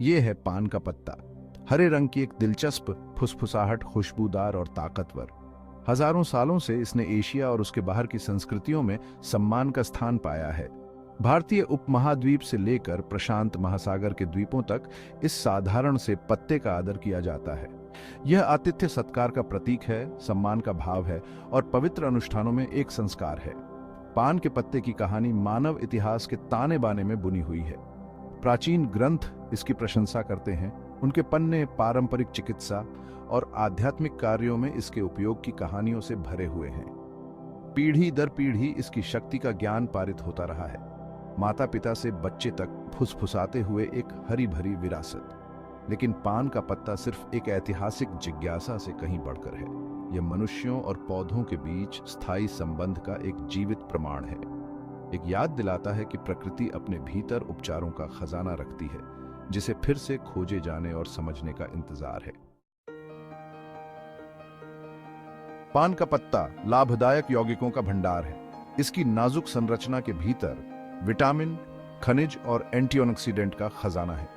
ये है पान का पत्ता। हरे रंग की एक दिलचस्प फुसफुसाहट, खुशबूदार और ताकतवर। हजारों सालों से इसने एशिया और उसके बाहर की संस्कृतियों में सम्मान का स्थान पाया है। भारतीय उपमहाद्वीप से लेकर प्रशांत महासागर के द्वीपों तक इस साधारण से पत्ते का आदर किया जाता है। यह आतिथ्य सत्कार का प्रतीक है, सम्मान का भाव है और पवित्र अनुष्ठानों में एक संस्कार है। पान के पत्ते की कहानी मानव इतिहास के ताने बाने में बुनी हुई है। प्राचीन ग्रंथ इसकी प्रशंसा करते हैं। उनके पन्ने पारंपरिक चिकित्सा और आध्यात्मिक कार्यों में इसके उपयोग की कहानियों से भरे हुए हैं। पीढ़ी दर पीढ़ी इसकी शक्ति का ज्ञान पारित होता रहा है। माता पिता से बच्चे तक फुसफुसाते हुए एक हरी भरी विरासत। लेकिन पान का पत्ता सिर्फ एक ऐतिहासिक जिज्ञासा से कहीं बढ़कर है। यह मनुष्यों और पौधों के बीच स्थायी संबंध का एक जीवित प्रमाण है। एक याद दिलाता है कि प्रकृति अपने भीतर उपचारों का खजाना रखती है, जिसे फिर से खोजे जाने और समझने का इंतजार है। पान का पत्ता लाभदायक यौगिकों का भंडार है। इसकी नाजुक संरचना के भीतर विटामिन, खनिज और एंटीऑक्सीडेंट का खजाना है।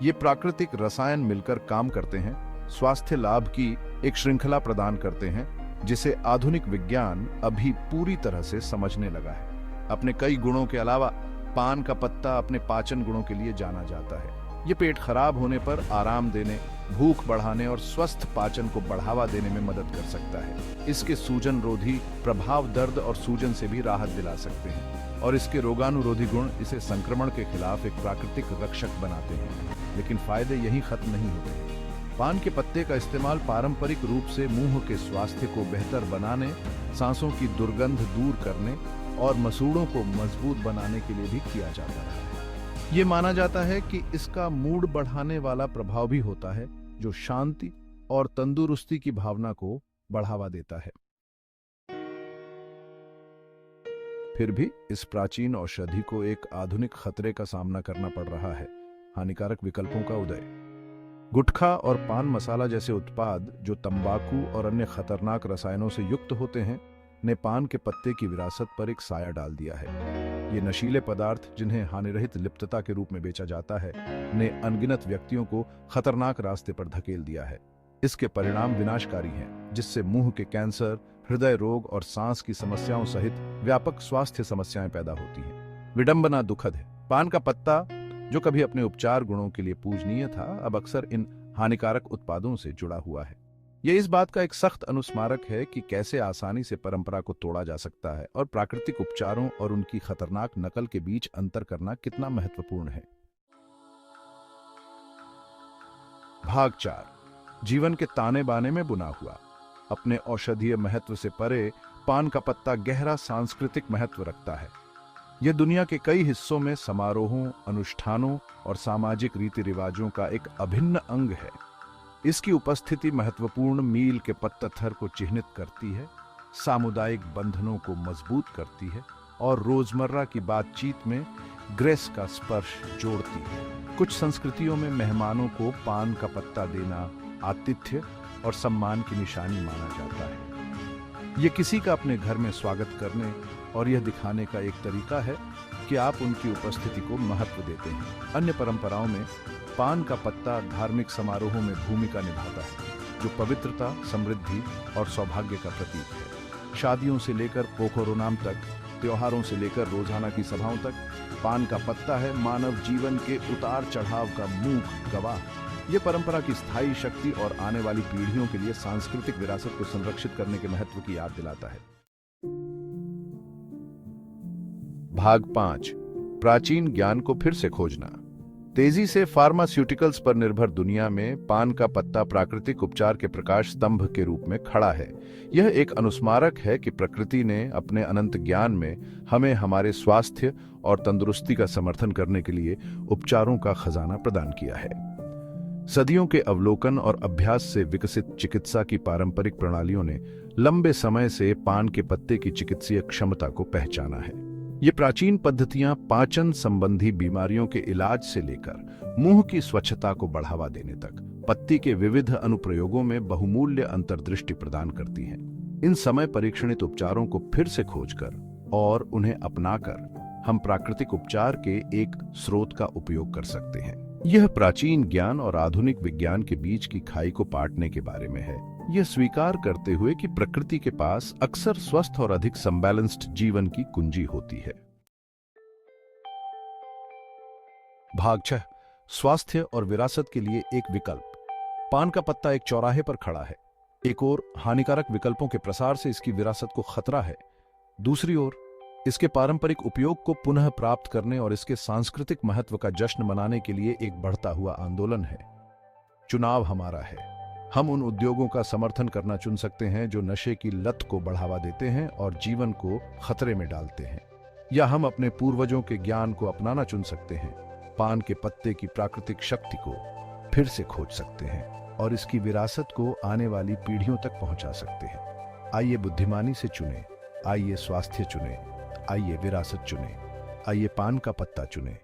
ये प्राकृतिक रसायन मिलकर काम करते हैं, स्वास्थ्य लाभ की एक श्रृंखला प्रदान करते हैं, जिसे आधुनिक विज्ञान अभी पूरी तरह से समझने लगा है। अपने कई गुणों के अलावा पान का पत्ता अपने पाचन गुणों के लिए जाना जाता है। ये पेट खराब होने पर आराम देने, भूख बढ़ाने और स्वस्थ पाचन को बढ़ावा देने में मदद कर सकता है। इसके सूजन रोधी प्रभाव दर्द और सूजन से भी राहत दिला सकते हैं और इसके रोगानुरोधी गुण इसे संक्रमण के खिलाफ एक प्राकृतिक रक्षक बनाते हैं। लेकिन फायदे यहीं खत्म नहीं होते। पान के पत्ते का इस्तेमाल पारंपरिक रूप से मुंह के स्वास्थ्य को बेहतर बनाने, सांसों की दुर्गंध दूर करने और मसूड़ों को मजबूत बनाने के लिए भी किया जाता है। ये माना जाता है कि इसका मूड बढ़ाने वाला प्रभाव भी होता है, जो शांति और तंदुरुस्ती की भावना को बढ़ावा देता है। फिर भी इस प्राचीन औषधि को एक आधुनिक खतरे का सामना करना पड़ रहा है। हानिकारक विकल्पों का उदय। गुटखा और पान मसाला जैसे उत्पाद जो तंबाकू और अन्य खतरनाक रसायनों से युक्त होते हैं, ने पान के पत्ते की विरासत पर एक साया डाल दिया है। ये नशीले पदार्थ, जिन्हें हानिरहित लिप्तता के रूप में बेचा जाता है, ने अनगिनत व्यक्तियों को खतरनाक रास्ते पर धकेल दिया है। इसके परिणाम विनाशकारी हैं, जिससे मुंह के कैंसर, हृदय रोग और सांस की समस्याओं सहित व्यापक स्वास्थ्य समस्याएं पैदा होती हैं। विडंबना दुखद है। पान का पत्ता, जो कभी अपने उपचार गुणों के लिए पूजनीय था, अब अक्सर इन हानिकारक उत्पादों से जुड़ा हुआ है। यह इस बात का एक सख्त अनुस्मारक है कि कैसे आसानी से परंपरा को तोड़ा जा सकता है और प्राकृतिक उपचारों और उनकी खतरनाक नकल के बीच अंतर करना कितना महत्वपूर्ण है। भाग 4। जीवन के ताने बाने में बुना हुआ। अपने औषधीय महत्व से परे पान का पत्ता गहरा सांस्कृतिक महत्व रखता है। यह दुनिया के कई हिस्सों में समारोहों, अनुष्ठानों और सामाजिक रीति रिवाजों का एक अभिन्न अंग है। इसकी उपस्थिति महत्वपूर्ण मील के पत्थर को चिह्नित करती है, सामुदायिक बंधनों को मजबूत करती है और रोजमर्रा की बातचीत में ग्रेस का स्पर्श जोड़ती है। कुछ संस्कृतियों में मेहमानों को पान का पत्ता देना आतिथ्य और सम्मान की निशानी माना जाता है। यह किसी का अपने घर में स्वागत करने और यह दिखाने का एक तरीका है कि आप उनकी उपस्थिति को महत्व देते हैं। अन्य परंपराओं में पान का पत्ता धार्मिक समारोहों में भूमिका निभाता है, जो पवित्रता, समृद्धि और सौभाग्य का प्रतीक है। शादियों से लेकर पोखरोनाम तक, त्योहारों से लेकर रोजाना की सभाओं तक, पान का पत्ता है मानव जीवन के उतार चढ़ाव का मूक गवाह। यह परंपरा की स्थायी शक्ति और आने वाली पीढ़ियों के लिए सांस्कृतिक विरासत को संरक्षित करने के महत्व की याद दिलाता है। भाग 5। प्राचीन ज्ञान को फिर से खोजना। तेजी से फार्मास्यूटिकल्स पर निर्भर दुनिया में पान का पत्ता प्राकृतिक उपचार के प्रकाश स्तंभ के रूप में खड़ा है। यह एक अनुस्मारक है कि प्रकृति ने अपने अनंत ज्ञान में हमें हमारे स्वास्थ्य और तंदुरुस्ती का समर्थन करने के लिए उपचारों का खजाना प्रदान किया है। सदियों के अवलोकन और अभ्यास से विकसित चिकित्सा की पारंपरिक प्रणालियों ने लंबे समय से पान के पत्ते की चिकित्सीय क्षमता को पहचाना है। ये प्राचीन पद्धतियां पाचन संबंधी बीमारियों के इलाज से लेकर मुंह की स्वच्छता को बढ़ावा देने तक पत्ती के विविध अनुप्रयोगों में बहुमूल्य अंतर्दृष्टि प्रदान करती हैं। इन समय परीक्षणित उपचारों को फिर से खोजकर और उन्हें अपनाकर हम प्राकृतिक उपचार के एक स्रोत का उपयोग कर सकते हैं। यह प्राचीन ज्ञान और आधुनिक विज्ञान के बीच की खाई को पाटने के बारे में है। यह स्वीकार करते हुए कि प्रकृति के पास अक्सर स्वस्थ और अधिक संबैलेंस्ड जीवन की कुंजी होती है। भाग 6, स्वास्थ्य और विरासत के लिए एक विकल्प। पान का पत्ता एक चौराहे पर खड़ा है। एक ओर हानिकारक विकल्पों के प्रसार से इसकी विरासत को खतरा है, दूसरी ओर इसके पारंपरिक उपयोग को पुनः प्राप्त करने और इसके सांस्कृतिक महत्व का जश्न मनाने के लिए एक बढ़ता हुआ आंदोलन है। चुनाव हमारा है। हम उन उद्योगों का समर्थन करना चुन सकते हैं जो नशे की लत को बढ़ावा देते हैं और जीवन को खतरे में डालते हैं, या हम अपने पूर्वजों के ज्ञान को अपनाना चुन सकते हैं, पान के पत्ते की प्राकृतिक शक्ति को फिर से खोज सकते हैं और इसकी विरासत को आने वाली पीढ़ियों तक पहुंचा सकते हैं। आइए बुद्धिमानी से चुनें, आइए स्वास्थ्य चुनें, आइए विरासत चुनें, आइए पान का पत्ता चुनें।